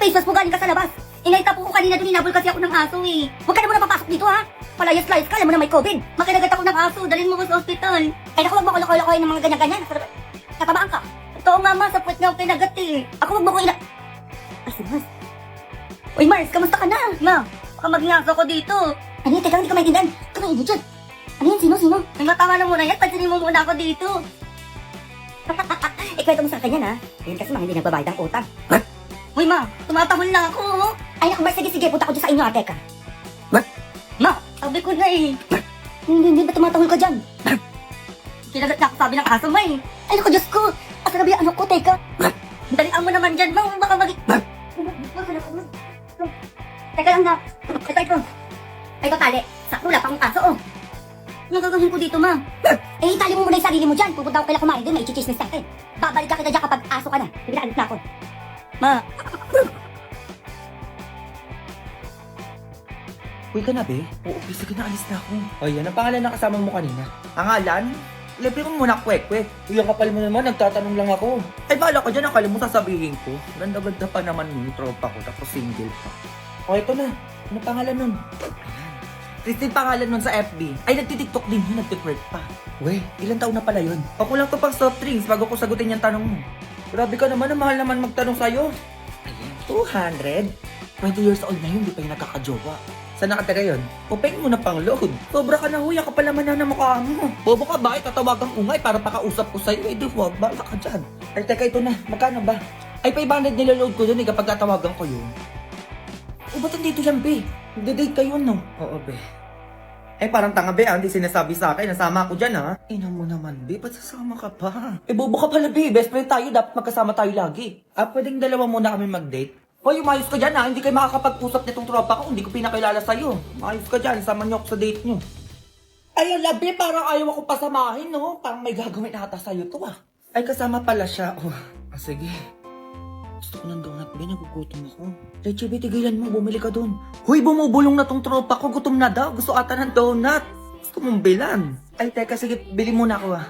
face mask mo galing ka sa labas. Inaita po ko kanina doon, inabol kasi ako ng aso eh. Huwag ka na muna papasok dito ha. Palayas-layas ka, alam mo na may COVID. Makinagat ako ng aso, dalhin mo ko sa ospital. Ay naku, wag mo ko lokoy-lokoy ng mga ganyan-ganyan. Natabaan ka. Totoo nga ma, sa puwet nga ako kinagat eh. Ako wag mo ko Ay, si Mars. Uy Mars, kamusta ka na? Ma, baka magngaso ko dito. Ano yun, teka, hindi ka maintindihan. Kamain mo dyan. Ano yun, sino? Ay, matama na muna yan, pansinin mo muna ako dito. Ikwento mo sa akin yan ha. Ayun kasi mga hindi nagbabayad ang utang. Huh? Uy ma, tumatahol na ako. Ay naku Mars, sige, punta ko dyan sa inyo ha, teka. What? Ma, sabi ko na eh. Hindi ba tumatahol ka dyan? Kinagat na ako sabi ng aso mo eh. Ay naku Diyos ko, asa na ba yung ano ko, teka. Dalian mo naman dyan, ma, baka Teka lang na. Ito. Ito tali. Sakto, wala pang aso oh. Ano gagawin ko dito, ma? Eh, itali mo muna yung sarili mo dyan. Pupunta ko kaila kumain doon, may i-chismis sa akin. Babalik ka kita dyan kapag aso ka na. Pinaalit na ako. Ma. Uy ka na, be? Oo, sige na, alis na ako. O yan, ang pangalan ng kasama mo kanina. Pangalan? Libre mo muna kwek-kwek. Uy, ang kapal mo naman, nagtatanong lang ako. Ay, bahala ka dyan, akala mo sasabihin ko. Ganda-ganda pa naman yung tropa ko, tapos single pa. O, ito na. Ano pangalan nun? Christine pangalan nun sa FB. Ay, nagtitiktok din yun, nagtitwerk pa. Uy, ilang taon na pala yun? Ako lang to pang soft drinks bago ko sagutin yung tanong mo. Grabe ka naman, ang mahal naman magtanong sa'yo. Ayan, 200? 20 years old na yun, di pa yung nagkakajowa. Saan nakatira yun? Upeng mo na pang load. Sobra ka na huya, kapal naman na mukha mo. Bobo ka ba? Tatawagang ungay para pakausap ko sa'yo. Eh, di wag, bala ka dyan. Ay, teka, ito na. Magkano ba? Ay, 500 niloload ko dun eh kapag tatawagan ko yun. O, ba't nandito yan, be? Nagde-date kayo, no? Oo, be. Eh, parang tanga, be, hindi sinasabi sa akin. Nasama ako dyan, ha? Ina mo naman, be. Ba't sasama ka pa? Eh, bobo ka pala, be. Best friend tayo. Dapat magkasama tayo lagi. Ah, pwedeng dalawa muna kami mag-date? Hoy, umayos ka dyan, ha? Hindi kayo makakapag-usap nitong tropa ko. Hindi ko pinakilala sa'yo. Umayos ka dyan. Sama niyo ako sa date niyo. Ay, labi. Parang ayaw ako pasamahin, no? Parang may gagawin ata sa'yo to, ah. Ay, kasama pala siya. Oh, sige. Gusto ko ng donut, be. Nagugutom ako. Leche, be, tigilan mo. Bumili ka dun. Hoy, bumubulong na tong tropa ko. Gutom na daw. Gusto ata ng donut. Gusto mong bilan. Ay, teka. Sige, bili muna ako, ah.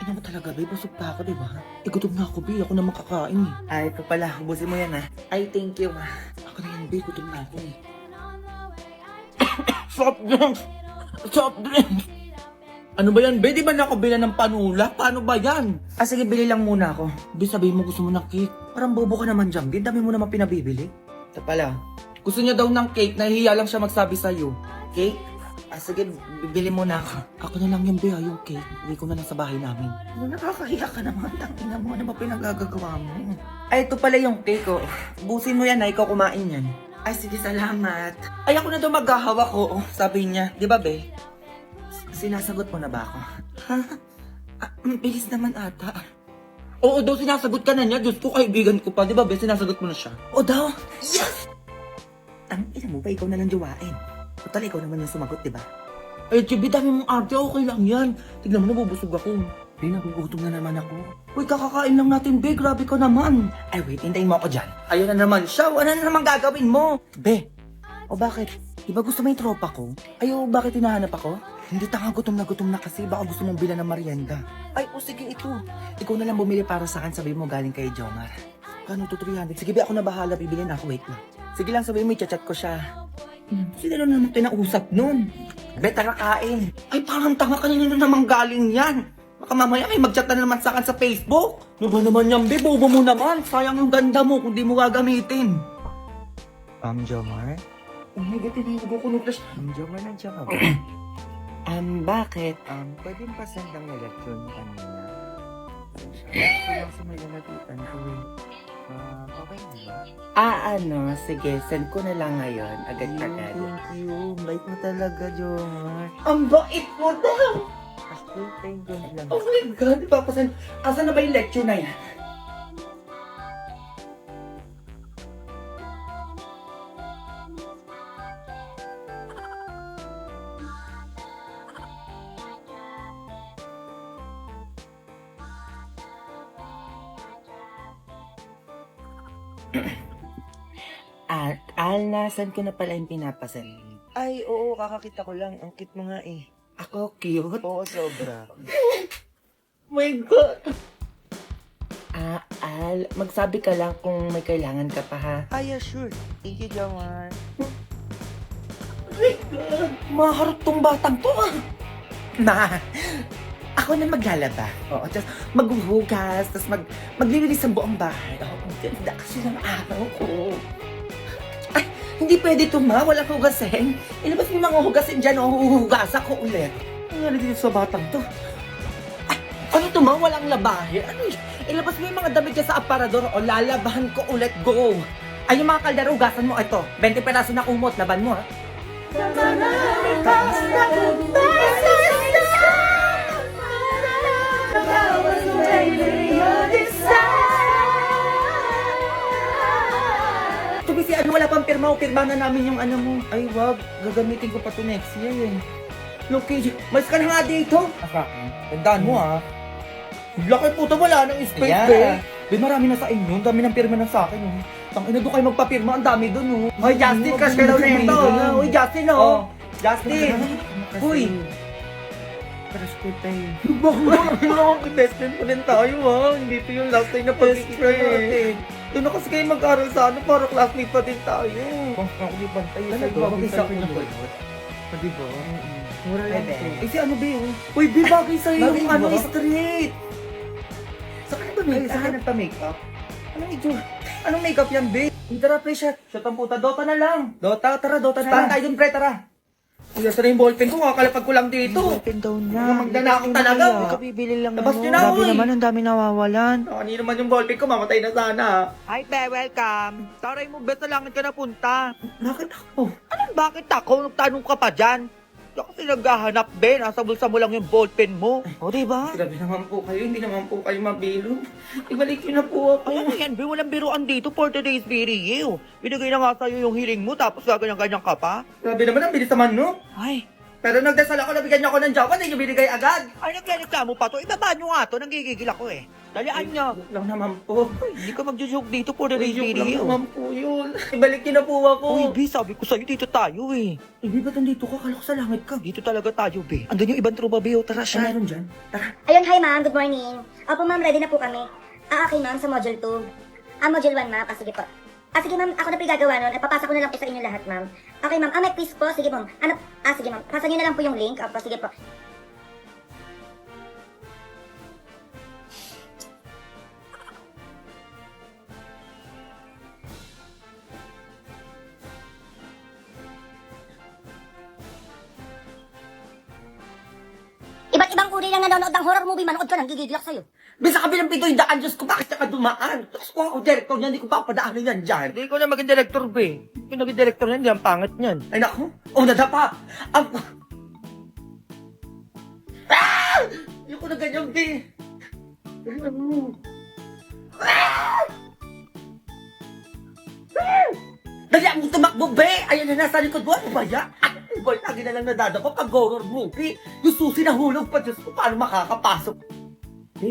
Ina mo talaga, be. Busog pa ako, diba? Gutom na ako, be. Ako naman kakain, eh. Ay, ito pala. Ubusin mo yan, ah. Ay, thank you, ah. Ako na yan, be. Gutom na ako, eh. Soft drinks! Soft drinks! Ano ba yan, be? Di ba nakabilan ng panula? Paano ba yan? Ah, sige, bili lang muna ako. Be, sabihin mo gusto mo ng cake. Parang bobo ka naman dyan, be. Dami mo naman pinabibili. Ito pala. Gusto niya daw ng cake. Nahihiya lang siya magsabi sa'yo. Cake? Ah, sige, bibili muna ako. Ako na lang yung be, yung cake. Uwi ko na lang sa bahay namin. Ano, nakakahiya ka naman. Tangina mo, ano ba pinagagagawa mo? Ay, ito pala yung cake, oh. Busin mo yan, na ikaw kumain yan. Ay, sige, salamat. Ay, ako na daw maghahawak ko, oh. Sabi niya. Di ba, be? Sinasagot mo na ba ako? Ha? Ah, bilis naman ata. Oo daw, sinasagot ka na niya. Diyos ko, kaibigan ko pa. Di ba, be? Sinasagot mo na siya. O daw? Yes! Ang ina mo ba, ikaw na lang jowain. Total, ikaw naman yung sumagot, di ba? Ay, Chibi, dami mong arte. Okay lang yan. Tignan mo, nabubusog ako. Be, nagugutom na naman ako. Uy, kakakain lang natin, be. Grabe ka naman. Ay, wait, hintayin mo ako dyan. Ayun na naman siya. Ano na naman gagawin mo? Be, o bakit? Di ba gusto mo yung tropa ko? Ay, o bakit hinahanap ako? Hindi, tanga, gutom na kasi. Baka gusto mong bilan ng merienda. Ay, o sige, ito. Ikaw na lang bumili para sa akin. Sabi mo galing kay Jomar. Kano to 300? Sige, be, ako na bahala. Bibilin ako. Wait lang. Sige lang, sabi mo, i-chat ko siya. Sino na naman kinausap nun? Be, tara kain. Ay, parang tanga, kanina na naman galing yan. Baka mamaya may mag-chat na naman sa akin sa Facebook. Ano ba naman yan, be? Bobo mo naman. Sayang yung ganda mo kung di mo gagamitin. Jomar? Oh my God, tinawag ko ng flash. Jomar, nandiyan ka ba? Bakit? Pwede pa send ang election kanina. Ito lang sa may nalapitan ko eh. Okay na ba? Ano, sige, send ko na lang ngayon. Agad-agad. Thank you. Bait mo talaga, Jomar. Ang bait mo daw! Still thank you lang. Oh my God, ipapasan. Asan na ba yung lecture na yan? Nasan ko na pala yung pinapasal? Ay, oo, kakakita ko lang. Ang cute mo nga eh. Ako cute? Oo, sobra. My God! mahal. Magsabi ka lang kung may kailangan ka pa, ha? Ay, yeah, sure. Thank you, Jawan. Maharot tong batang to, ah. Ma, ako na maglalaba. Oo, tapos maghuhugas, tapos maglilinis ang buong bahay. Oo, ang ganda kasi ng araw ko. Ay, hindi pwede to, ma. Walang hugasin. Ilabas mo yung mga hugasin dyan, o huhugasan ko ulit. Ano nga dito sa batang to? Ay, ano to, ma? Walang labahin. Ano yun? Ilabas mo yung mga damit dyan sa aparador, o lalabahan ko ulit. Go! Ay, yung mga kaldero, hugasan mo. Ito, 20 peraso na kumot. Laban mo, ha? Tubi si ano, wala pang pirma o pirma na namin yung ano mo. Ay, wag. Gagamitin ko pa to next year, eh. Loki, mas ka na nga dito. Tandaan mo, ah. Laki puto, wala nang space, Yeah. Be, marami na sa inyo. Ang dami ng pirma na sa akin, oh. Tangina doon kayo magpapirma, ang dami doon, oh. Hoy, Justin, crush ka daw na ito. Hoy, Justin, oh. Justin. Uy. Crush ko tayo. Bakit naman best friend pa rin tayo, ha? Hindi to yung last time na pag-ikita natin. Doon na kasi kayo mag-aral sa ano, para classmate pa din tayo. Ako di bantay Ano sa'yo. to? Bagay sa akin na po. kulot. Di ba? Mura lang Bebe. to. Eh, si ano, Be, oh? Uy, Be, bagay sa'yo Bagay yung ba? ano, straight. Sa kanya ba Ay, makeup? sa akin nagpa-makeup. Anong itsura? Anong makeup yan, Be? Tara, pre, shot. Shot ang puta. Dota na lang. Dota, tara, Dota na lang. Tayo dun, pre, tara. Uy, asa na yung ballpen ko? Kakalapag ko lang dito. Open daw niya. Mga magdanakaw talaga. Kabibili lang Labas naman. niyo na, Grabe uy. naman, ang dami nawawalan. Ano naman yung ballpen ko? Mamatay na sana. Hi, Be, welcome. Taray mo, Bet, na langit ka napunta. Bakit ako? Anong bakit ako? Nagtanong ka pa dyan? Diyan kasi naghahanap, Ben. Nasa bulsa mo lang yung ballpen mo. O, diba? Grabe naman po kayo. Hindi naman po kayo mabilo. Ibalik niyo na po ako. Ay, ano yan, Ben? Walang biruan dito for today's video. Binigay na nga sa'yo yung hiling mo, tapos gaganyan-ganyan ka pa. Grabe naman, ang bilis naman, no? Ay, Pero nagdasal ako, nabigyan niyo ako ng Japan, hindi niyo binigay agad. ay, nagreklamo pa to. Ibaba nyo nga to, nanggigigil ako eh. Dalian nyo. Joke lang naman po. Hindi ka magjo-joke dito for today's Joke lang video. naman po yun. Ibalik niyo na po ako. Uy, B, sabi ko sa'yo, dito tayo eh. Hindi ba't nandito ka? Kala ko sa langit ka. Dito talaga tayo, B. Andun yung ibang tropa, B. O, tara Ay, siya. meron dyan. Tara. Ayun, hi ma'am, good morning. Opo ma'am, ready na po kami. Okay ma'am, sa module 2. Module 1 ma'am, sige po. Sige ma'am, ako na po yung gagawa nun. Papasa ko na lang po sa inyo lahat ma'am. Okay ma'am, may quiz po, sige ma'am. Sige ma'am, pasa nyo na lang po yung link. Opo, sige po. Iba't ibang uri ng nanonood ng horror movie, manood ka nang gigigilak sa'yo. Bisa kabilang pito'y daan, Diyos ko, bakit ka dumaan? Tapos kung ako director niyan, hindi ko pa padaanin yan dyan. Hindi ko na maging director, B. Yung naging director yan, di ang pangit niyan. Ay, naku. Oh, nadapa. Ah! Ayoko na ganyan, be. Dali ang tumakbo, be! Ayan na nasa likod mo. Ano ba yan? Ano ba? Lagi na lang nadadapa pag horror movie. Yung susi na hulog pa. Diyos ko, paano makakapasok? Be?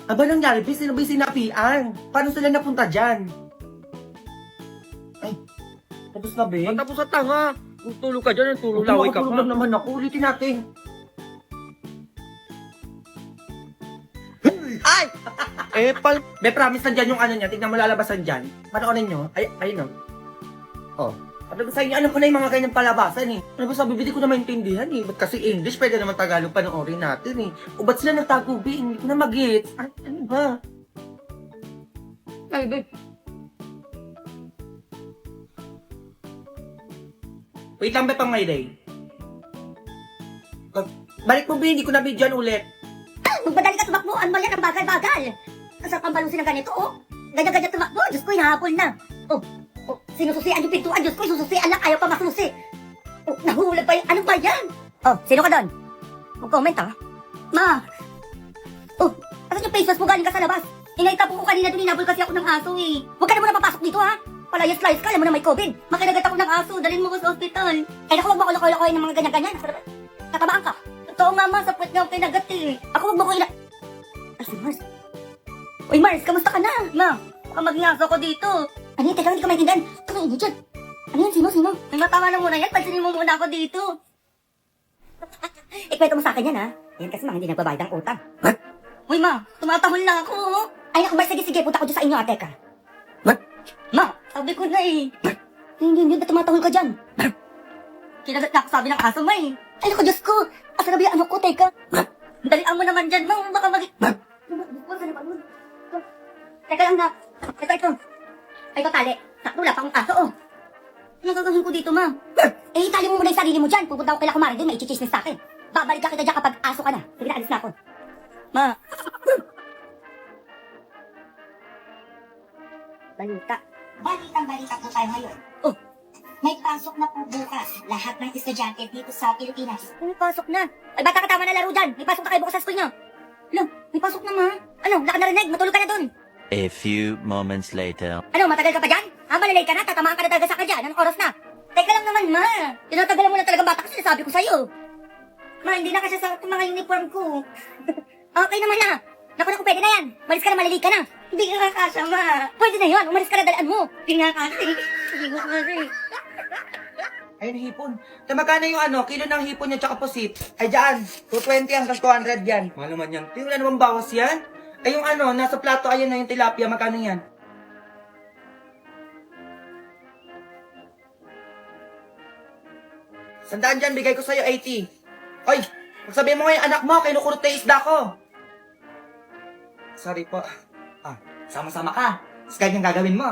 Aba nangyari, be? Sino ba yung sinapian? Paano sila napunta dyan? Ay, tapos na, be? Matapos sa tanga. Kung tulog ka dyan, tulog laway ka Tulog pa. naman ako. Ulitin natin. Ay! Eh, May promise nandyan yung ano niya. Tignan mo lalabasan dyan. Panoorin nyo. Ay, ayun o. Oh. Sabi ko sa inyo, alam ko na yung mga ganyan palabasan eh. Ano ba sabi, hindi ko na maintindihan eh. Ba't kasi English, pwede naman Tagalog panoorin natin eh. O ba't sila nagtago, be? Hindi ko na mag-gets. Ay, ano ba? Ay, babe. Wait lang, be, pang my day. Balik mo, be. Hindi ko na bidyan ulit. Magmadali ka tumakbo, ano ba yan ang bagal-bagal? Ang sarap ang balusin ng ganito, oh. Ganyan-ganyan tumakbo, Diyos ko, hinahabol na. Oh, sinususian yung pintuan, Diyos ko, sususian lang, ayaw pa masusi. Oh, nahulog pa yung, ano ba yan? Oh, sino ka doon? Mag-comment, ha? Ma! Oh, asan yung face mask mo galing ka sa labas? Inayta po ko kanina doon, hinabol kasi ako ng aso, eh. Huwag ka na muna papasok dito, ha? Palayas-layas ka, alam mo na may COVID. Makinagat ako ng aso, dalhin mo ko sa ospital. Ay, naku, huwag mo ako lokoy-lokoy ng mga ganyan-ganyan. Tatabaan ka. Totoo nga, ma, sa puwet nga ako kinagat, eh. Ako, huwag mo ko Ay, si Mars. Uy, Mars, kamusta ka na? Ma, baka maging aso ko dito. Ano yun? Teka, hindi ka maintindihan. Tumingin dyan. Ano yan? Sino? May matawa lang muna yan. Pansinin mo muna ako dito. Ikwento mo sa akin yan, ha? Yan kasi mga hindi nagbabayad ng utang. What? Uy, ma, tumatahol na ako. Oh. Ay, naku, sige, punta ko dyan sa inyo, ate ka. Ma, sabi ko na eh. Hindi, tumatahol ka dyan. Kinagat na ako sabi ng aso, ma eh. Ay, naku, Diyos ko. Asa na ba yung ano ko, teka? Dalian mo naman dyan, ma. Baka Teka lang, na. Ito. Ay, ito, tali. Wala pa akong aso, oh. Anong gagawin ko dito, ma? Eh, itali mo muna yung sarili mo dyan. Pupunta ako kay Kumari din, may ichichismis sa akin. Babalik ka kita dyan kapag aso ka na. Sige na, alis na ako. Ma. Balitang-balita po tayo ngayon. Oh. May pasok na po bukas lahat ng estudyante dito sa Pilipinas. May pasok na. Ay, bata ka tama na laro dyan. May pasok na kayo bukas sa school nyo. Alam, may pasok na, ma. Ano, wala ka narinig. Matulog ka na dun. A few moments later. Ano, matagal ka pa dyan? Malilay ka na, tatamaan ka na talaga sa akin dyan. Anong oras na? Teka lang naman, ma. Tinatagalan mo na talagang bata kasi sinasabi ko sa'yo. Ma, hindi na kasi sa mga uniform ko. Okay naman na. Naku, pwede na yan. Umalis ka na, malilay ka na. Hindi ka kakasya, ma. Pwede na yun. Umalis ka na, dalaan mo. Hindi nga kasi. Hindi ko kasi. Ayun, hipon. Magkano yung ano, kilo ng hipon niya tsaka pusit? Ay, dyan. 220 hanggang 200 yan. Mahal naman yan. Di, wala namang bawas yan. Ay, yung ano, nasa plato, ayun na yung tilapia. Magkano yan? Sandaan dyan, bigay ko sa'yo 80. Oy, magsabihin mo ngayon anak mo, kinukurot na yung isda ko. Sorry po. Sama-sama ka. Tapos ganyan gagawin mo.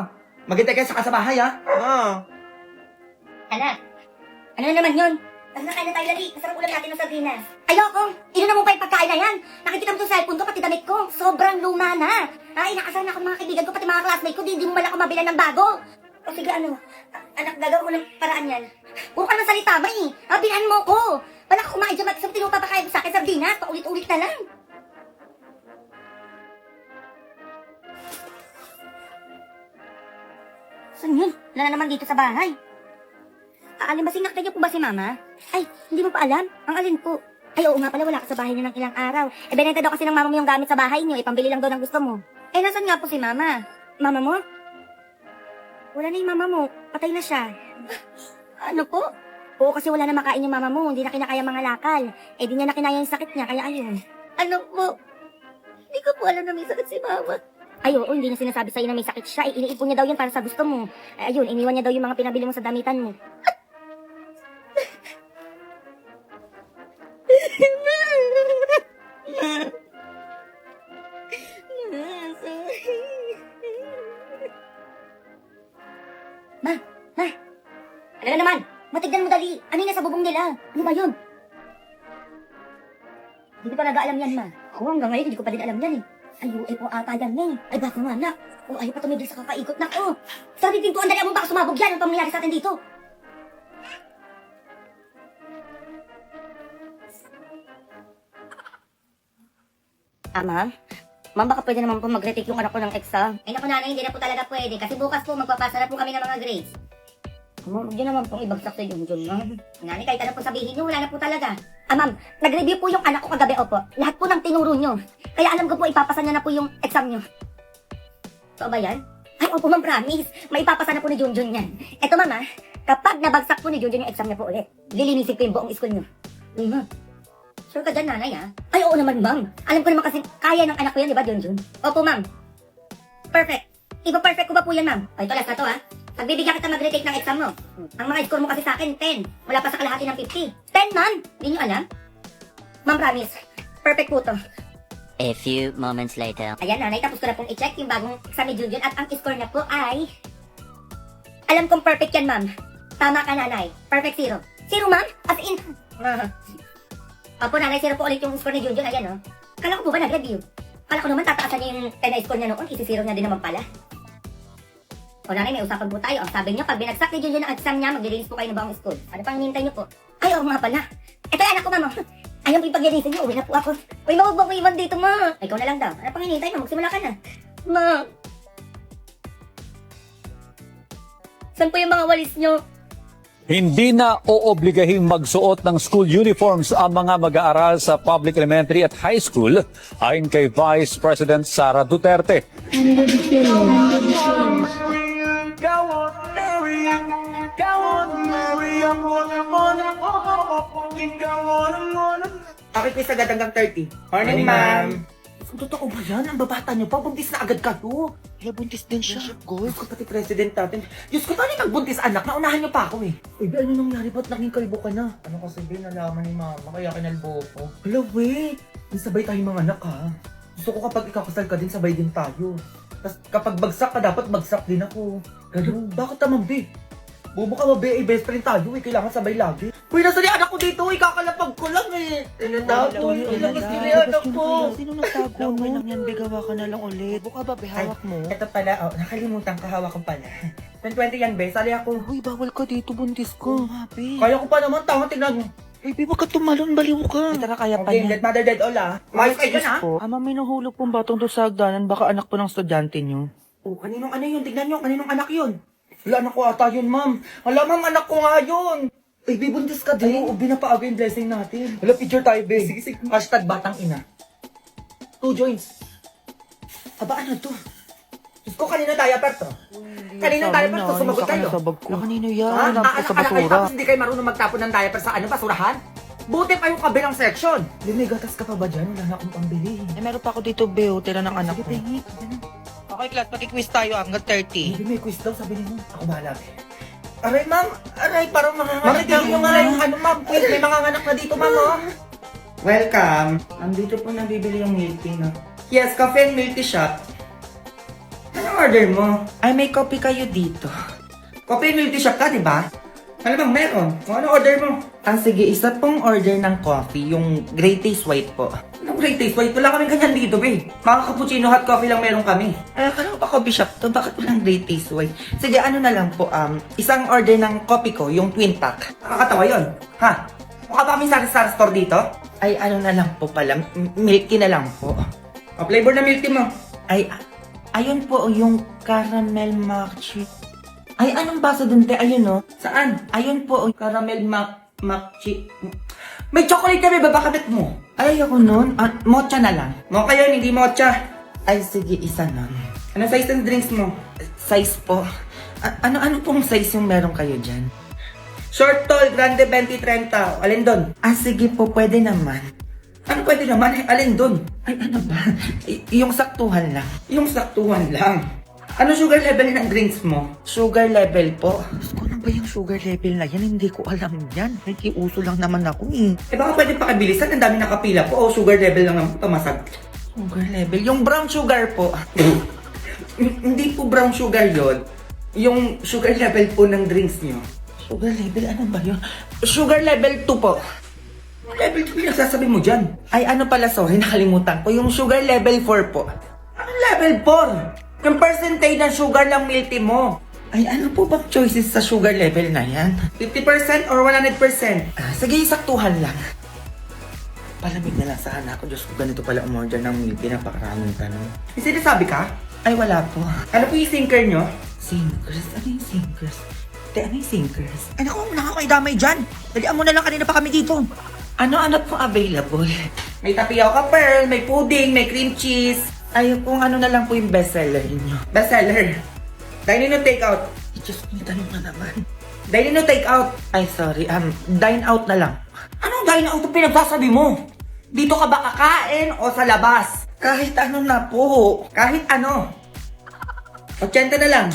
Maghintay kayo sa kasabahay, ha? Anak, ano na naman yun? Tapos na kain na tayo lali. Masarap ulam natin ng sardinas. Ayoko. Ino mo pa yung pagkain na yan. Nakikita mo itong cellphone ko, pati damit ko. Sobrang luma na. Ay, nakasal na ako ng mga kaibigan ko, pati mga classmate ko. Di mo man ako mabilan ng bago. O sige, ano? Anak, gagawin ko ng paraan yan. Puro ka ng salita ba eh. Bilhan mo ko. Wala ka kumain dyan. Isang tinupapakain mo sa akin sardinas. Paulit-ulit na lang. Saan yun? Wala na naman dito sa bahay. Alin ba sinakta niyo po ba si Mama? Ay, hindi mo pa alam? Ang alin po? Ay, oo nga pala, wala ka sa bahay niyo ng ilang araw. Benenta daw kasi ng mama mo yung gamit sa bahay niyo. Pambili lang daw ng gusto mo. Nasaan nga po si Mama? Mama mo? Wala na yung mama mo. Patay na siya. Ano po? Oo, kasi wala na makain yung mama mo. Hindi na kinakaya mga lakal. Di niya na kinaya yung sakit niya, kaya ayun. Ano po? Hindi ko po alam na may sakit si Mama. Ay, oo, hindi na sinasabi sa'yo na may sakit siya. Iniipon niya daw yun para sa gusto mo. Ayun, iniwan niya daw yung mga pinabili mo sa damitan mo. Ma, ano na naman? Matignan mo dali. Ano yung nasa bubong nila? Ano ba yun? Hindi ko pa nag-aalam yan, ma. Oo, hanggang ngayon, hindi ko pa din alam yan eh. Ay, po ata yan eh. Ay, baka nga na. O, ayaw pa tumigil sa kakaikot na ko. Sabi pintuan, dali mo baka sumabog yan. Ang pangyayari sa atin dito. Ma'am? Ma'am, baka pwede naman po mag-retake yung anak ko ng exam. Ay, naku nanay, hindi na po talaga pwede. Kasi bukas po, magpapasa na po kami ng mga grades. Ma'am, hindi naman pong ibagsak sa Junjun, ma'am. Nanay, kahit ano po sabihin nyo, wala na po talaga. Ma'am, nag-review po yung anak ko kagabi, opo. Lahat po ng tinuro nyo. Kaya alam ko po, ipapasa niya na po yung exam nyo. So ba yan? Ay, opo ma'am, promise. May ipapasa na po ni Junjun yan. Eto ma'am, kapag nabagsak po ni Junjun yung exam niya po ulit, lilinisin ko yung buong school nyo. Uy, ma'am. Sure ka dyan, nanay, Ay, oo naman, ma'am. Alam ko naman kasi kaya ng anak ko yan, di ba, Junjun? Opo, ma'am. Perfect. Ipa-perfect ko ba po yan, ma'am? O, ito last na to, Pagbibigyan kita mag-retake ng exam mo. Ang mga score mo kasi sa akin, 10. Wala pa sa kalahati ng 50. 10, ma'am? Hindi nyo alam? Ma'am, promise. Perfect po to. A few moments later. Ayan, nanay, tapos ko na pong i-check yung bagong exam ni Junjun at ang score na po ay... Alam kong perfect yan, ma'am. Tama ka, nanay. Perfect 0. 0, ma'am? As in... Opo, nanay, 0 po ulit yung score ni Junjun. Ayan, Kala ko po ba nag-review? Kala ko naman tataasan niya yung 10 na score niya noon. Isi-0 niya din naman pala. O nanay, may usapan po tayo. Sabi niyo, pag binagsak ni Junjun ang exam niya, mag-release po kayo ng buong school. Ano pang hinintay niyo po? Ay, oo nga pala. Ito yung anak ko, ma'am. Ayaw po ipag-release niyo. Uwi na po ako. Uy, mawag mo iwan dito, ma. Ikaw na lang daw. Ano pang hinintay mo? Magsimula ka na. Ma. Saan po yung mga walis niyo? Hindi na oobligahing magsuot ng school uniforms ang mga mag-aaral sa public elementary at high school ayon kay Vice President Sara Duterte. Akin quiz agad hanggang 30. Morning, ma'am. Totoo ba yan? Ang babata niyo pa, buntis na agad kayo. Kaya buntis din siya. Diyos ko, pati president natin. Diyos ko, paano yung nagbuntis anak? Naunahan niyo pa ako eh. Uy, ano nangyari? Ba't naging kalbo ka na? Ano kasi ba nalaman ni mama, kaya kinalbo ko. Hello, wait. May sabay tayong mga anak ha. Gusto ko kapag ikakasal ka din, sabay din tayo. Tapos kapag bagsak ka, dapat bagsak din ako. Ganun, bakit naman, be? Bobo ka ba, be? Best friend tayo eh. Kailangan sabay lagi. Uy, nasa ni anak ko dito eh. Kakalapag ko lang eh. Tinatago. Ilabas nila yung anak ko. Sino nagtago mo? Okay lang yan, bigawa ka na lang ulit. Buka ba, behawak mo? Ito pala, oh, nakalimutan ko, hawak ko pala. 10-20 yan, be. Sali ako. Uy, bawal ka dito, buntis ko. Happy. Kaya ko pa naman, tama, tingnan mo. Baby, wag ka tumalon, baliw ka. Tara, kaya pa Okay, niya. dead mother, dead all ah. Mayos kayo dyan ah. Ama, may nahulog pong batong doon sa hagdanan. Baka anak po ng estudyante niyo. Oh, kaninong ano yun? Tignan nyo, kaninong anak yun? Wala, anak ko ata yun, ma'am. Wala, ma'am, anak ko nga yun. Ay, bibuntis ka din. Ay, oo, binapaaga yung blessing natin. Wala, picture tayo, be. Sige, sige. Hashtag batang ina. 2 joints. Aba, ano to? Diyos ko, kanina diaper to. Kanina diaper to, sumagot kayo. Kanino yan? Ha? Alam ko sa Anak kayo, basura. tapos hindi kayo marunong magtapon ng diaper sa ano, basurahan? Buti pa yung kabilang section. May gatas ka pa ba dyan? Wala na akong pambili. Eh, meron pa ako dito, Beo. Tira ng anak ko. Sige, Okay, class. Pag-quiz tayo hanggang 30. Hindi, may quiz daw, sabi niyo. Ako bahala. Aray, ma'am. Aray, parang manganganak. Ma'am, nyo nga yung ano, ma'am. Quiz, may manganganak na dito, ma'am, oh. Welcome. Andito po nabibili yung milk tea, no? Yes, coffee and milk tea shop. Anong order mo? Ay, may coffee kayo dito. Coffee and milk tea shop ka, di ba? Ano bang meron? Kung ano order mo? Ah, sige. Isa pong order ng coffee, yung Great Taste White po. Anong Great Taste White? Wala kaming ganyan dito, be. Mga cappuccino hot coffee lang meron kami. Ano ba coffee shop to? Bakit walang Great Taste White? Sige, ano na lang po, isang order ng coffee ko, yung twin pack. Nakakatawa yun. Ha? Mukha ba kami sari-sari store dito? Ay, ano na lang po pala. Milk tea na lang po. O, flavor na milk tea mo? Ay, ayun po, yung caramel milkshake. Ay, anong baso dun, te? Ayun, no? Saan? Ayun po, caramel milkshake. May chocolate kami, babakabit mo. Ay, ako nun. Mocha na lang. Mocha yun, hindi mocha. Ay, sige, isa nun. Ano size ng drinks mo? Size po. Ano pong size yung meron kayo dyan? Short, tall, grande, 20, 30. Alin dun? Ah, sige po, pwede naman. Ano pwede naman? Alin dun? Ay, ano ba? Yung saktuhan lang. Yung saktuhan lang. Ano sugar level ng drinks mo? Sugar level po. Diyos ko, ano ba yung sugar level na yan? Hindi ko alam yan. Nakikiuso lang naman ako eh. Eh baka pwede pakibilisan, ang dami nakapila po. O sugar level lang ang tamasag. Sugar level? Yung brown sugar po. Hindi po brown sugar yon. Yung sugar level po ng drinks nyo. Sugar level? Ano ba yun? Sugar level 2 po. Level 2 yung sasabi mo dyan. Ay ano pala, sorry, nakalimutan ko. Yung sugar level 4 po. Ano level 4? Yung percentage ng sugar ng milk tea mo. Ay, ano po bang choices sa sugar level na yan? 50% or 100%? Ah, sige, saktuhan lang. Palamig na lang sana ako. Diyos ko, ganito pala umorder ng milk tea. Napakaraming tanong. May sinasabi ka? Ay, wala po. Ano po yung sinker nyo? Sinkers? Ano yung sinkers? Ano yung sinkers? Ay, naku, nakakaidamay dyan. Dalian mo na lang, kanina pa kami dito. Ano po available? May tapioca pearl, may pudding, may cream cheese. Ay, kung ano na lang po yung bestseller ninyo. Bestseller? Dine-in o take-out? Diyos, may tanong na naman. Dine-in o take-out? Ay, sorry. Dine-out na lang. Anong dine-out ang pinagsasabi mo? Dito ka ba kakain o sa labas? Kahit ano na po. Kahit ano. 80 na lang.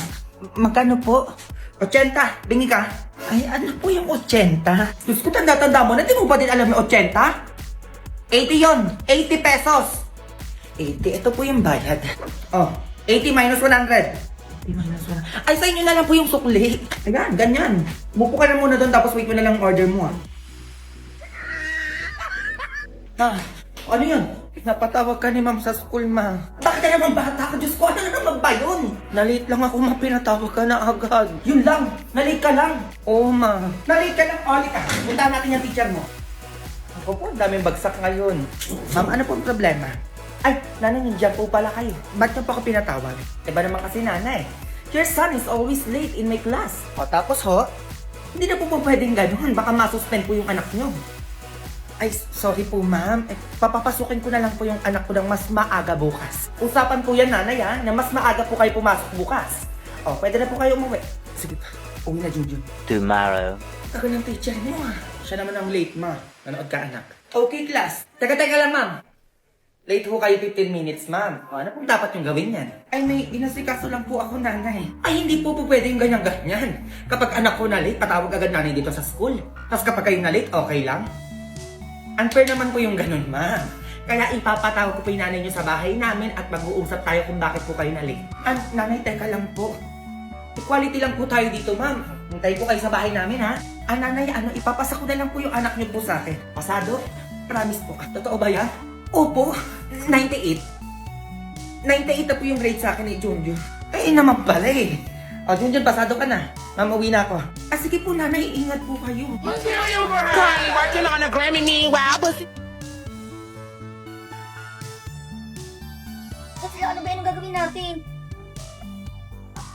Magkano po? 80. Bingi ka. Ay, ano po yung 80? Diyos ko, tanda-tanda mo na. Di mo ba din alam yung 80? 80 yon. 80 pesos. 80. Ito po yung bayad. Oh, 80 minus 100. 80 minus 100. Ay, sa inyo na lang po yung sukli. Ayan, ganyan. Mupo ka na muna doon tapos wait mo na lang order mo ah. Ano yun? Napatawag ka ni ma'am sa school, ma. Bakit ka naman bata ka? Diyos ko, ano na naman ba yun? Nalate lang ako, ma. Pinatawag ka na agad. Yun lang. Nalate ka lang. Oo, ma. Nalate ka lang. Oli ka. Puntahan natin yung teacher mo. Ako po, ang daming bagsak ngayon. Ma'am, ano po ang problema? Ay, nanay, nandiyan po pala kayo. Ba't niyo pa ako pinatawag? Iba naman kasi nanay. Your son is always late in my class. O tapos ho, hindi na po pwedeng ganun. Baka masuspend po yung anak niyo. Ay, sorry po ma'am. Papapasukin ko na lang po yung anak ko ng mas maaga bukas. Usapan po yan nanay ha, na mas maaga po kayo pumasok bukas. O, pwede na po kayo umuwi. Sige pa, uwi na Junjun. Tomorrow. Tagal ng teacher niyo ah. Siya naman ang late ma. Nanood ka anak. Okay class. Teka lang ma'am. Late ho kayo 15 minutes, ma'am. O, ano pong dapat yung gawin yan? Ay, may inasikaso lang po ako, nanay. Ay, hindi po pwede yung ganyan-ganyan. Kapag anak ko na late, patawag agad nanay dito sa school. Tapos kapag kayo na late, okay lang? Unfair naman po yung ganun, ma'am. Kaya ipapatawag ko po yung nanay niyo sa bahay namin at mag-uusap tayo kung bakit po kayo na late. Nanay, teka lang po. Equality lang po tayo dito, ma'am. Hintay po kayo sa bahay namin, ha? Nanay, ipapasa ko na lang po yung anak niyo po sa akin. Pasado? Promise po. Totoo ba yan? Opo, 98. 98 na po yung grade sa akin ni Junjun. Eh naman pala eh. O Junjun, pasado ka na. Ma'am, uwi na ako. Sige po nanay, ingat po kayo. Working on a Grammy meanwhile, but Kasi ano ba yung gagawin natin?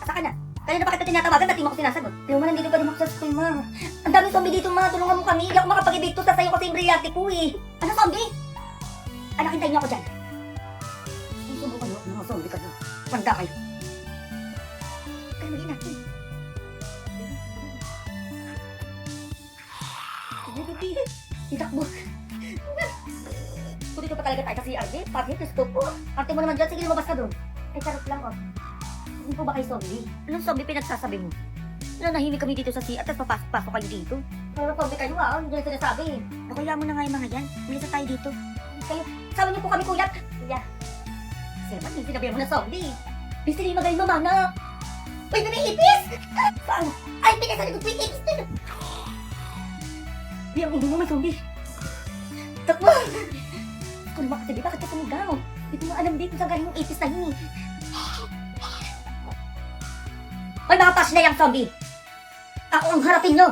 Asa ka na? Kanina pa kita tinatawagan, dati mo ako sinasagot. Pero man, nandito pa din ako sa school, ma. Ang dami zombie dito, ma. Tulungan mo kami. Hindi ako makapag-ibig to sa sayo kasi yung brillante ko eh. Ano zombie? Anak, hintayin niyo ako dyan. Susubukan niyo ako, mga zombie ka na. Manda kayo. Kaya mali natin. Gabi, itakbo. Kung dito pa talaga tayo sa CRD, pati gusto po. Arte mo naman dyan, sige lumabas ka doon. Ay, charot lang oh. Hindi po ba kayo zombie? Anong zombie pinagsasabi mo? Nahimik kami dito sa CR, tapos papasok-pasok kayo dito. Pero zombie kayo ah, hindi na sinasabi. Nakuya mo na nga yung mga yan. Ulit na tayo dito. Kayo, sama niyo po kami kuya. Kuya. Sir, ba't yung sinabihan mo na zombie? Bisili magaling mamana. Uy, may ipis! Saan? Ay, pinasali ko po yung ipis din. Di ang hindi mo may zombie. Takbo! Kung naman kasi, di bakit ka sumigaw? Di ko nga alam dito sa galing yung ipis na yun eh. Hoy mga pas na yung zombie! Ako ang harapin nyo!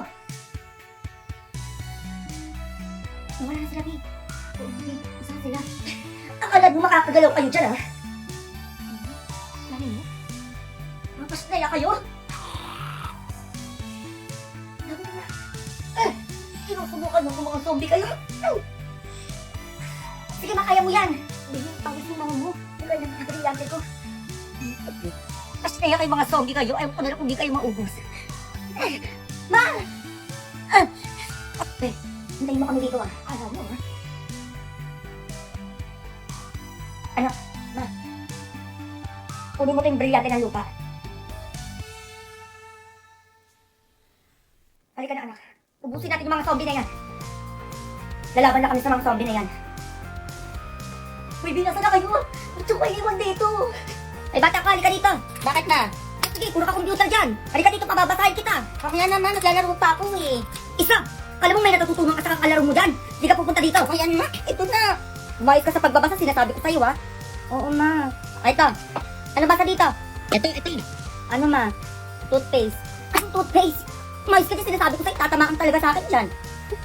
Nawala na sila, Bi. Oo, Bi. Isa na sila. Akala mo makakagalaw kayo dyan, ah? Lamin mo? Mga pas na kayo? Lamin na. Sinusubukan mo kung mga zombie kayo. Sige, makaya mo yan. Hindi, pawis yung mga mo. Hindi kayo ng brillante ko. Pas na kayo mga zombie kayo. Ayaw ko na lang kung di kayo maubos. Ma! Hintayin mo kami dito ah. Alam mo ah. Ano? Ma? Kunin mo ito yung brillante ng lupa. Halika na anak. Ubusin natin yung mga zombie na yan. Lalaban na kami sa mga zombie na yan. Uy, binasa na kayo. Ba't yung kayo iwan dito? Ay bata ka, halika dito. Bakit na? Sige, puro ka computer dyan. Halika dito, pababasahin kita. Kaya naman, naglalaro pa ako eh. Isa! Kala mo may natututunan ka sa kakalaro mo dyan. Hindi ka pupunta dito. Ay, anak, ito na. Umayos ka sa pagbabasa, sinasabi ko sa'yo, ha? Oo, ma. Ay, ito. Ano basa dito? Ito. Ano, ma? Toothpaste. Anong toothpaste? Umayos ka din, sinasabi ko sa'yo, tatamaan talaga sa akin dyan.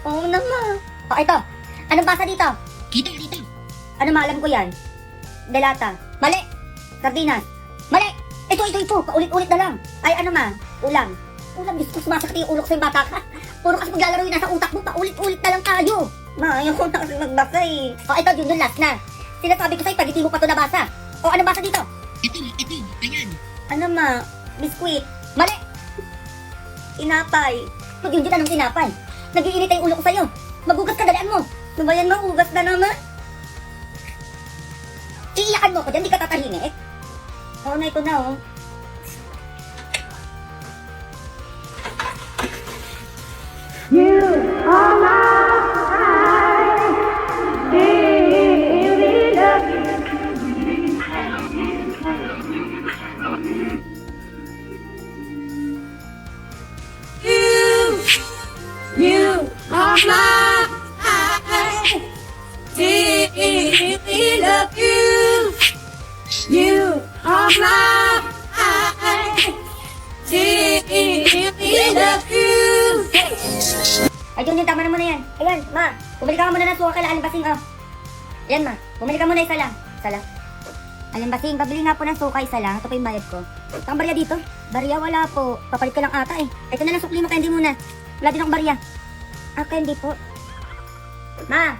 Oo na, ma. O, ito. Anong basa dito? Kita. Ano, ma? Alam ko yan. Delata. Mali. Sardinas. Mali. Ito. Paulit-ulit na lang. Ay, ano, ma? Ulam. Diyos ko, sumasakit yung ulo ko sa'yo, bata ka. Puro kasi maglalaro yung nasa utak mo, paulit-ulit na lang tayo. Ma, ayaw ko na kasi magbasa eh. O, ito, yun last na. Sinasabi ko sa'yo, pag hindi mo pa ito nabasa. O, anong basa dito? Ito, ayan. Ano, ma? Biskuit. Mali. Tinapay. Pag yun anong tinapay? Nag-iinit yung ulo ko sa'yo. Magugas ka, dalian mo. Ano ba yan, magugas na naman? Iiyakan mo ko dyan, di ka tatahimik. Oo na, ito na, oh. Ay, Junjun, tama naman na yan. Ayan, ma. Bumili ka muna ng suka kala Alimbasing, oh. Ayan, ma. Bumili ka muna isa lang. Isa lang. Alimbasing, pabili nga po ng suka, isa lang. Ito pa yung bayad ko. Saan barya dito? Barya, wala po. Papalit ka lang ata eh. Ito na lang sukli mo, candy muna. Wala din akong barya. Ah, candy po. Ma.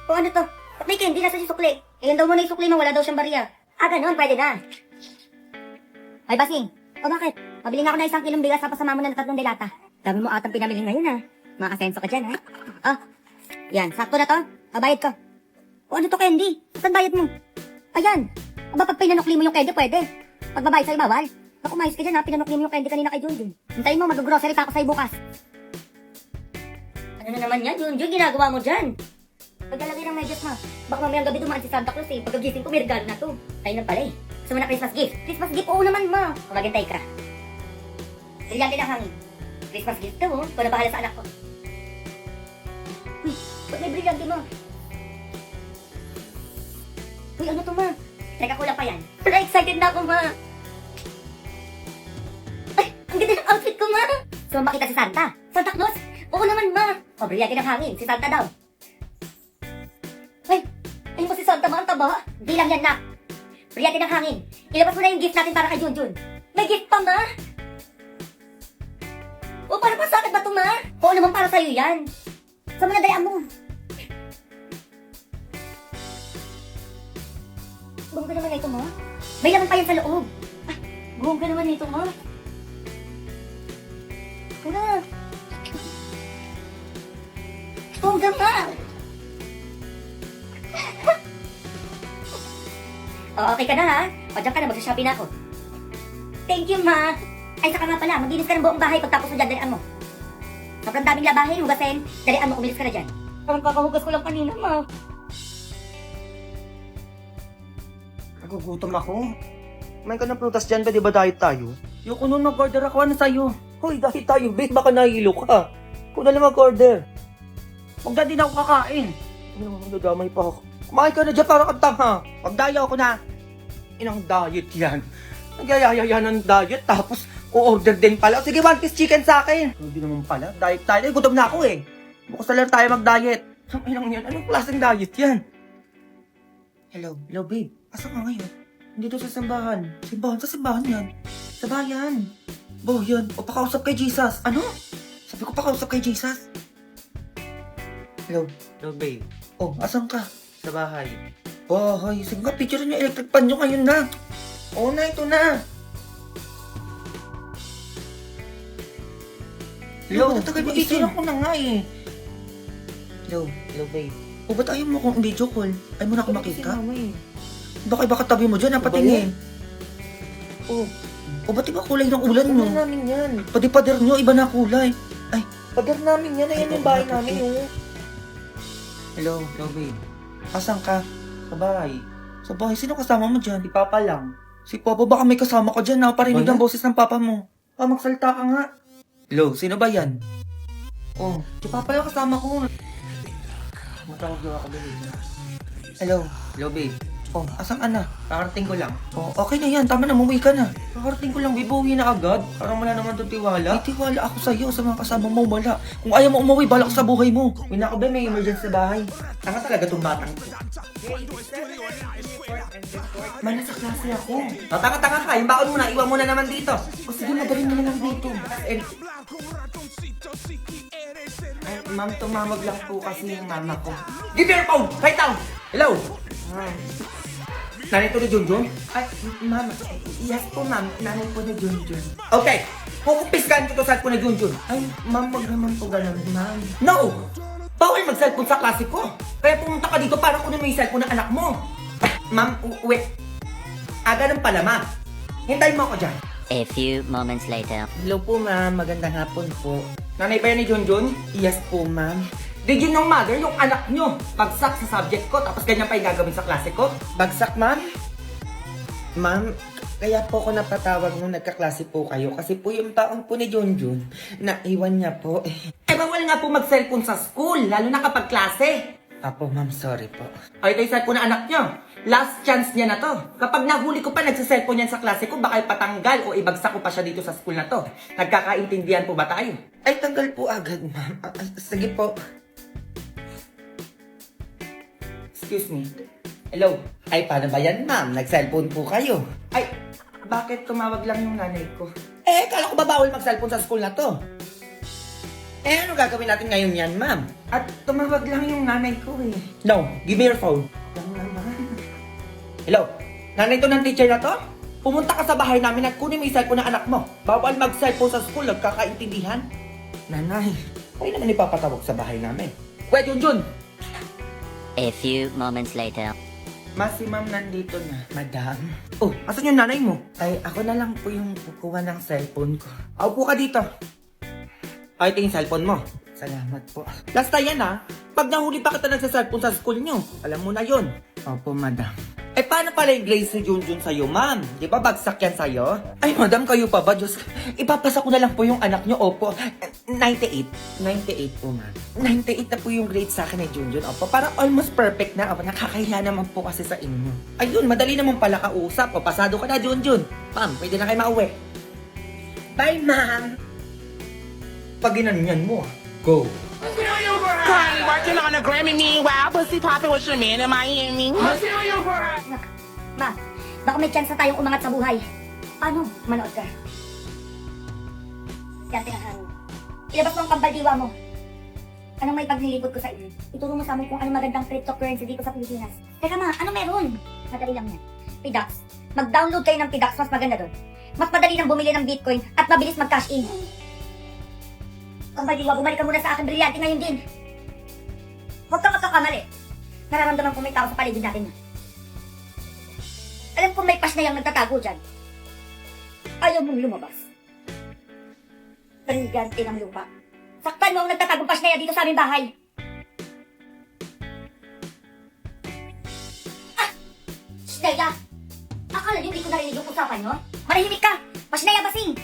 O ano to? Ba't may candy? Nasa yung sukli? Ayan daw muna yung sukli mo, wala daw siyang barya. Ah, ganun, pwede na. Ay, Basing. O bakit? Pabili nga ako na 1 kilong bigas tapos sama mo na ng 3 delata. Dami mo atang pinamili ngayon ha. Makasenso ka dyan ha. Oh, yan. Sakto na to. Bayad ko. O ano to, candy? Saan bayad mo? Ayan. Aba, pag pinanukli mo yung candy, pwede. Pag babayad sa'yo, bawal. Naku, mayos ka dyan ha. Pinanukli mo yung candy kanina kay Junjun. Hintayin mo, mag-grocery pa ako sa'yo bukas. Ano na naman yan, Junjun? Ginagawa mo dyan. Paglalagay ng medyas, ma. Baka mamayang gabi dumaan si Santa Claus eh. Pagkagising ko, may regalo na to. Tayo na pala eh. Gusto mo na Christmas gift? Christmas gift, oo naman, ma. O, maghintay ka. Brilyante ng hangin. Christmas gift to, oh. Ikaw na bahala sa anak ko. Uy, ba't may brilyante, ma? Uy, ano to, ma? Teka, kulang pa yan. Pero excited na ako, ma. Ay, ang ganda ng outfit ko, ma. So, makita si Santa. Santa Claus? Oo naman, ma. O, brilyante ng hangin. Si Santa daw. Ay, ayun mo si Santa, ma. Ang taba. Di lang yan, nak. Brilyante ng hangin. Ilabas mo na yung gift natin para kay Junjun. May gift pa, ma. O, para pa sa akin ba ito, ma? Oo naman, para sa'yo yan. Saan mo nadayaan mo? Bongga naman na ito, ma. May laman pa yan sa loob. Ah, bongga naman na ito, ma. Wala. Bongga, ma. O, okay ka na, ha? O, dyan ka na. Magsha-shopping na ako. Thank you, ma. Ay, saka nga pala. Maglinis ka ng buong bahay pagtapos mo dyan. Dalian mo. Sobrang daming labahin, hugasin. Dalian mo, umilis ka na dyan. Parang kakahugas ko lang kanina, ma. Nagugutom ako. Kumain ka ng prutas dyan, pwede ba diet tayo? Yung nun mag-order ako, ano sa'yo? Hoy, diet tayo, babe, baka nahihilo ka. Kung na lang mag-order. Huwag na din ako kakain. Ano, nadamay pa ako. Kumain ka na dyan para kang tanga. Magdaya ako na. Inang diet yan. Nagyayaya ng diet, tapos o-order din pala. Sige, 1 piece chicken sa akin. Hindi naman pala, diet tayo. Ay, gutom na ako eh. Bukas na lang tayo mag-diet. Ang inang yan, anong klaseng diet yan? Hello, babe. Asa ka ngayon? Dito sa simbahan. Simbahan? Sa simbahan yan. Sa bayan. Bayan. O pakausap kay Jesus. Ano? Sabi ko pakausap kay Jesus. Hello, babe. Oh, asan ka? Sa bahay. Bahay. Sige nga, picture niyo electric pan nyo ngayon na. Oo na, ito na. Hello, tatagal mo picture ako na nga eh. Hello, babe. O, ba't ayaw mo akong video call? Ayaw mo na ako makita? Baka tabi mo dyan, napatingin. O, ba't iba kulay ng ulan mo? Pader namin yan. Pati pader nyo, iba na kulay. Ay, pader namin yan. Ayan yung bahay namin, oh. Hello, babe. Asan ka? Sa bahay. Sa bahay? Sino kasama mo dyan? Si Papa lang. Si Papa, baka may kasama ka dyan, naparinig ang boses ng Papa mo. Magsalita ka nga. Hello, sino ba yan? Oh, si Papa lang kasama ko. Matawag daw ako, babe. Hello, babe. Oh, asan ka na? Kakarating ko lang. Oh, okay na yan. Tama na, umuwi ka na. Kakarating ko lang, babe. Uwi na agad. Parang wala naman itong tiwala. May tiwala ako sa'yo, sa mga kasama mo, wala. Kung ayaw mo umuwi, bala ka sa buhay mo. Uwi na ako, babe. May emergency sa bahay. Tanga talaga itong batang ko. Man, nasa klase ako. Tanga-tanga ka. Yung baon mo na, iwan mo na naman dito. O sige, madalhin mo na lang dito. Ay, ma'am, tumawag lang po kasi yung mama ko. Give me your phone! Right now! Hello! Nanay to ni Junjun? Ay, ma'am. Yes po, ma'am. Nanay po ni Junjun. Okay. Kukupiskan ko to sa po ni Junjun. Ay, ma'am, wag naman po ganun, ma'am. No! Bawal mag-cellphone sa klase ko. Kaya pumunta ka dito para kunin mo yung cellphone ng anak mo. Ma'am, wait. Ganun pala, ma'am. Hintayin mo ako dyan. A few moments later. Hello po, ma'am. Magandang hapon po. Nanay ba yan ni Junjun? Yes po, ma'am. Did you know, mother, yung anak nyo, bagsak sa subject ko, tapos ganyan pa yung gagawin sa klase ko? Bagsak, ma'am? Ma'am, kaya po ako napatawag nung nagkaklase po kayo, kasi po yung taong po ni Junjun, naiwan niya po. Bawal nga po mag-cellphone sa school, lalo na kapag klase. Apo, ma'am, sorry po. Ay, ito yung cellphone na anak nyo. Last chance niya na to. Kapag nahuli ko pa nagsa-cellphone yan sa klase ko, baka ipatanggal o ibagsak ko pa siya dito sa school na to. Nagkakaintindihan po ba tayo? Ay, tanggal po agad, ma'am. Sige po. Excuse me. Hello? Ay, paano ba yan, ma'am? Nag-cellphone po kayo. Ay, bakit tumawag lang yung nanay ko? Kala ko ba bawal mag-cellphone sa school na to? Ano gagawin natin ngayon yan, ma'am? At tumawag lang yung nanay ko eh. No, give me your phone. Hello? Nanay to ng teacher na to? Pumunta ka sa bahay namin at kunin mo yung cellphone ng anak mo. Bawal mag-cellphone sa school, nagkakaintindihan. Nanay, kayo naman ipapatawag sa bahay namin. Wait, Junjun! A few moments later. Si ma'am nandito na. Madam? Oh, asan yung nanay mo? Ay, ako na lang po yung kukuha ng cellphone ko. Upo ka dito. Ay, ito yung cellphone mo. Salamat po. Last time yan pag nahuli pa kita nagsa-cellphone sa school nyo, alam mo na yon. Opo, madam. Eh, paano pala yung grades ni Junjun sa'yo, ma'am? Di ba bagsak yan sa'yo? Ay, madam, kayo pa ba? Diyos, ipapasa ko na lang po yung anak nyo. Opo, 98. 98 po, ma'am. 98 na po yung grade sa akin ni Junjun. Opo, parang almost perfect na. Opo, nakakahiya naman po kasi sa inyo. Ayun, madali naman pala kausap. O, pasado ka na, Junjun. Ma'am, pwede na kayo mauwi. Bye, ma'am. Pag ginanyan mo, go. Currently working on a Grammy. Meanwhile, pussy popping with your man in Miami. Ma, baka may chance na tayong umangat sa buhay. Paano? Manood ka. Yan, tinahan. Ilabas mo ang kambaldiwa mo. Anong may paglilibot ko sa iyo? Ituro mo sa amin kung anong magandang cryptocurrency dito sa Pilipinas. Teka ma, ano meron? Madali lang yan. PDAX. Mag-download kayo ng PDAX, mas maganda doon. Mas madali nang bumili ng Bitcoin at mabilis mag-cash in. Kambaldiwa, bumalik ka muna sa akin, brilyante ngayon din. Huwag kang magkakamali. Nararamdaman ko may tao sa paligid natin. Alam kong may pas na yung nagtatago dyan. Ayaw mong lumabas. Brilyante ng lupa. Saktan mo ang nagtatagong pas na yan dito sa aming bahay. Shneya! Akala niyo hindi ko narinig yung usapan nyo? Manahimik ka! Pasneya basing!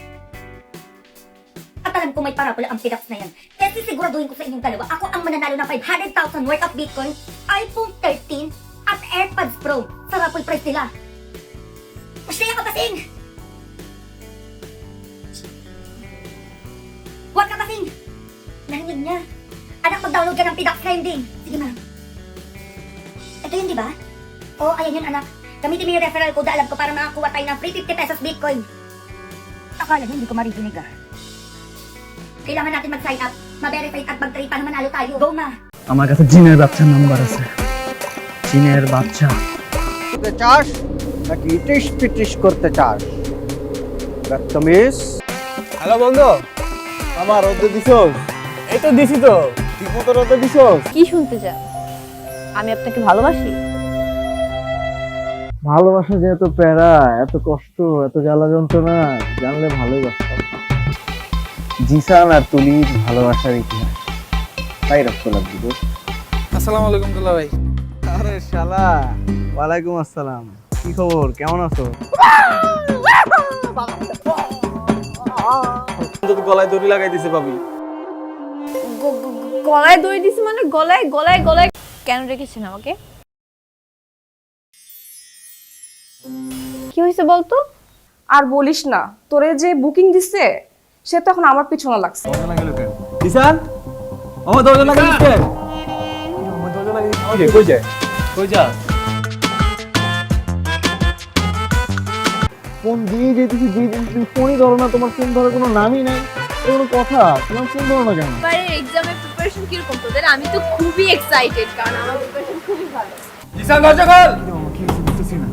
At alam ko may parapol ang PDAX na yan. Kaya sisiguraduhin ko sa inyong dalawa, ako ang mananalo ng 500,000 worth of Bitcoin, iPhone 13, at AirPods Pro sa raffle price nila. Pasneya ka basing! Huwag ka basing! Narinig niya. Anak, mag-download ka ng PDAX ngayon din. Sige ma'am. Ito yun, di ba? Oo, ayan yun anak. Gamitin mo yung referral code, alam ko, para makakuha tayo ng free 50 pesos Bitcoin. Akala niyo hindi ko marinig Kailangan natin mag-sign up, ma-verify at mag-trade para manalo tayo. Go ma! আমার কাছে জিনের বাচ্চার নাম্বার আছে জিনের বাচ্চা করতে চাস নাকি ইটিস পিটিস করতে চাস বদতমিজ হ্যালো বন্ধু আমার রোদে দিছস এই তো দিছি তো ঠিক মতো রোদে দিছস কি শুনতে চান? আমি আপনাকে ভালোবাসি। ভালোবাসা যে এত প্যারা এত কষ্ট এত জ্বালা যন্ত্রণা জানলে ভালোই বাসতাম জিসান আর তুলির ভালোবাসার ইতিহাস তাই রক্ত লাগবে তো। আসসালামু আলাইকুম দুলা ভাই। আরে শালা ওয়ালাইকুম আসসালাম, কি খবর, কেমন আছো? গলায় দড়ি লাগাই দিছে ভাবি। গলায় দড়ি দিছি মানে গলায় গলায় গলায় কেন রেখেছেন আমাকে? কি হয়েছে বলতো? আর বলিস না, তোরে যে বুকিং দিছে সে তো এখন আমার পিছনে লাগছে। জিসান ও দরজা লাগাই দিছে, ও দরজা লাগাই দিছে, কই যায় কই যা ফোন দিয়ে যেতেছি দিয়ে দিন ফোনই ধরো না, তোমার ফোন ধরার কোনো নামই নাই, কোনো কথা, তোমার ফোন ধরো না কেন? এবারে এক্সামের প্রিপারেশন কিরকম তোদের? আমি তো খুবই এক্সাইটেড, কারণ আমার প্রিপারেশন খুবই ভালো। জিসান দরজা খোল। কি বুঝতেছি না।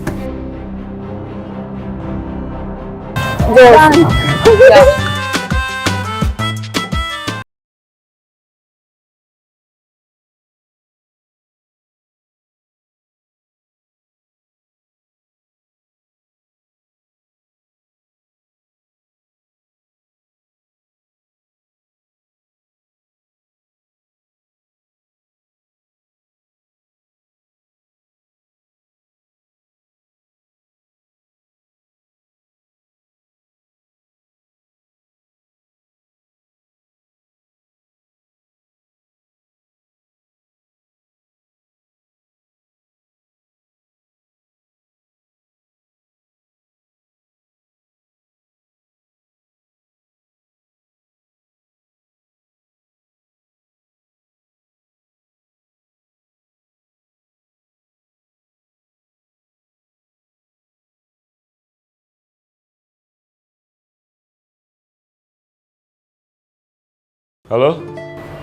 হ্যালো,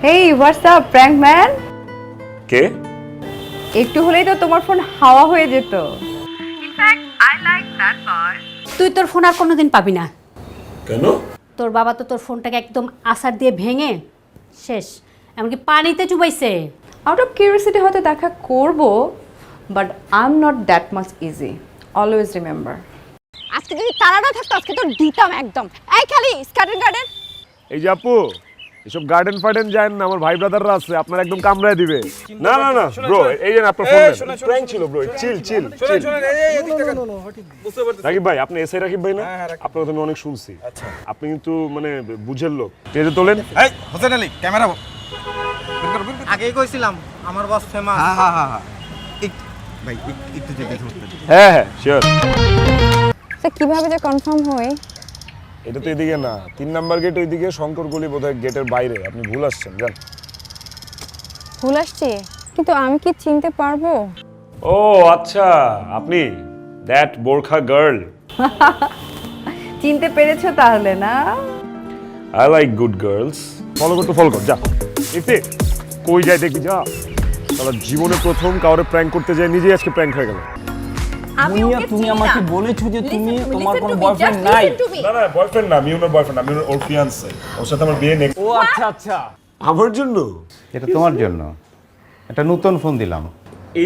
হেই হোয়াটস আপ প্র্যাঙ্ক ম্যান। কে? একটু হলেই তো তোমার ফোন হাওয়া হয়ে যেত। তুই তোর ফোন আর কোনোদিন পাবি না। কেন? তোর বাবা তো তোর ফোনটাকে একদম আসার দিয়ে ভেঙে শেষ, এমনকি পানিতে চুবাইছে। আউট অফ কিউরিয়াসিটি হয়তো দেখা করব, but I am not that much easy, always remember. আজকে যদি তারাটা থাকতো আজকে তো দিতাম একদম। এই খালি স্কার্টেন গার্ডেন। এই যে আপু, এসব গার্ডেন ফার্ডেন যায় না, আমার ভাই ব্রাদাররা আছে, আপনার একদম কামড়ায় দিবে। না না না ব্রো, এই যে আপনার ফোন প্র্যাঙ্ক ছিল ব্রো, চিল চিল চিল। রাকিব ভাই, আপনি এসআই রাকিব ভাই না? আপনার কথা আমি অনেক শুনছি। আপনি কিন্তু মানে বুঝের লোক। পেজে তোলেন। এই হোসেন আলী, ক্যামেরা আগেই কইছিলাম আমার বস ফেমাস। হ্যাঁ হ্যাঁ হ্যাঁ হ্যাঁ, ভাই একটু যেতে ধরতে। হ্যাঁ হ্যাঁ শিওর। স্যার কিভাবে যে কনফার্ম হয়? এটা তো এদিকে না, 3 নাম্বার গেট ওইদিকে, শঙ্কর গলি বোধহয় গেটের বাইরে। আপনি ভুল আসছেন, যান। ভুল আসছে, কিন্তু আমি কি চিনতে পারবো? ও আচ্ছা, আপনি দ্যাট বোরখা গার্ল। চিনতে পেরেছো তাহলে না? I like good girls. Follow করতে ফলো কর, যা। ইফতে কই যায় দেখবি, যা। সারা জীবনে প্রথম কাউরে প্র্যাঙ্ক করতে যায়, নিজেই আজকে প্র্যাঙ্ক হয়ে গেল। তুমি আমাকে বলেছো যে তুমি তোমার কোনো বয়ফ্রেন্ড নাই। না না, বয়ফ্রেন্ড না, আমি ওর বয়ফ্রেন্ড, আমি ওর ফিয়ান্সে। ওর সাথে আমার বিয়ে নেক্সট। ও আচ্ছা আচ্ছা, আমার জন্য? এটা তোমার জন্য, একটা নতুন ফোন দিলাম।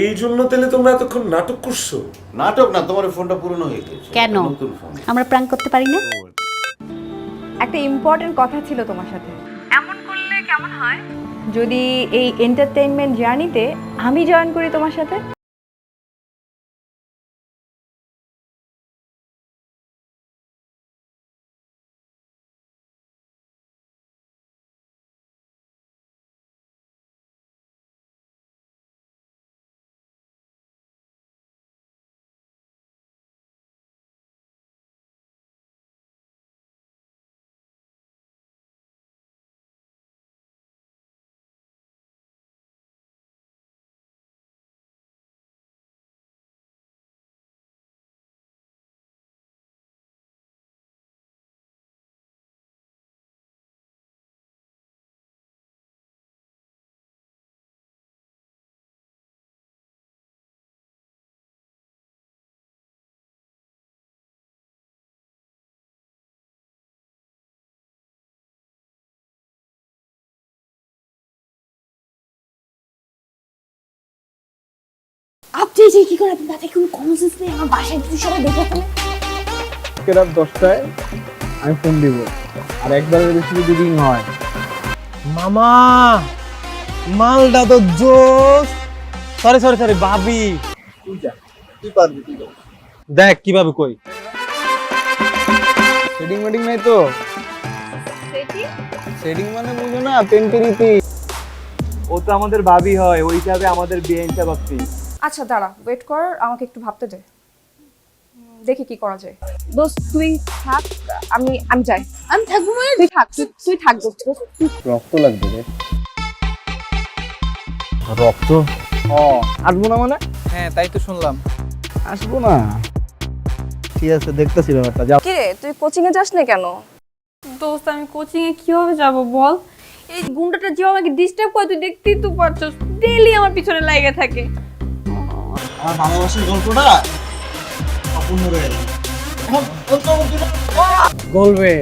এই জন্য তাহলে তোমরা এতক্ষণ নাটক করছো? নাটক না, তোমার ফোনটা পুরনো হয়ে গেছে। কেন নতুন ফোন। আমরা প্র্যাঙ্ক করতে পারি না? একটা ইম্পর্টেন্ট কথা ছিল তোমার সাথে। এমন করলে কেমন হয় যদি এই এন্টারটেইনমেন্ট জার্নিতে আমি জয়েন করি তোমার সাথে? আপনি যে কি করে আপনি তাতে কোনো কমন সেন্স নেই? আমার বাসায় যদি সবাই দেখে ফেলে। রাত 10টায় আমি ফোন দিব, আর একবারের বেশি যদি রিং হয়। মামা মালটা তো জোস। সরি সরি সরি ভাবি, তুই পারবি, দেখ কিভাবে কই। সেটিং মেটিং নাই তো? সেটিং মানে বুঝো না, পেন্টেরিতে। ও তো আমাদের ভাবি হয়, ওই হিসাবে আমাদের বিয়ে হিসাব ভাবছি। আচ্ছা দাঁড়া, ওয়েট কর, আমাকে একটু ভাবতে দে, দেখি কি করা যায়। দোস্ত তুই থাক, আমি যাই। আমি থাকবো মানে? তুই থাক, তুই থাক দোস্ত। রক্ত লাগবে রে। রক্ত? আসবো না মানে? হ্যাঁ তাই তো শুনলাম। আসবো না, ঠিক আছে দেখতেছি ব্যাপারটা। যাও। কি রে, তুই কোচিং এ যাস না কেন? দোস্ত আমি কোচিং এ কিভাবে যাব বল? এই গুন্ডাটা যে আমাকে ডিস্টার্ব করে, তুই দেখতেই তো পারছস, ডেইলি আমার পিছনে লাগে থাকে। আমার ভালোবাসার গল্পটা অপূর্ণ রয়ে গেল। গলবে,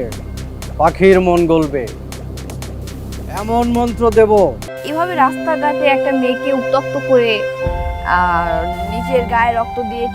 পাখির মন গলবে, এমন মন্ত্র দেব। এভাবে রাস্তাঘাটে একটা মেয়েকে উত্তক্ত করে আর নিজের গায়ে রক্ত দিয়ে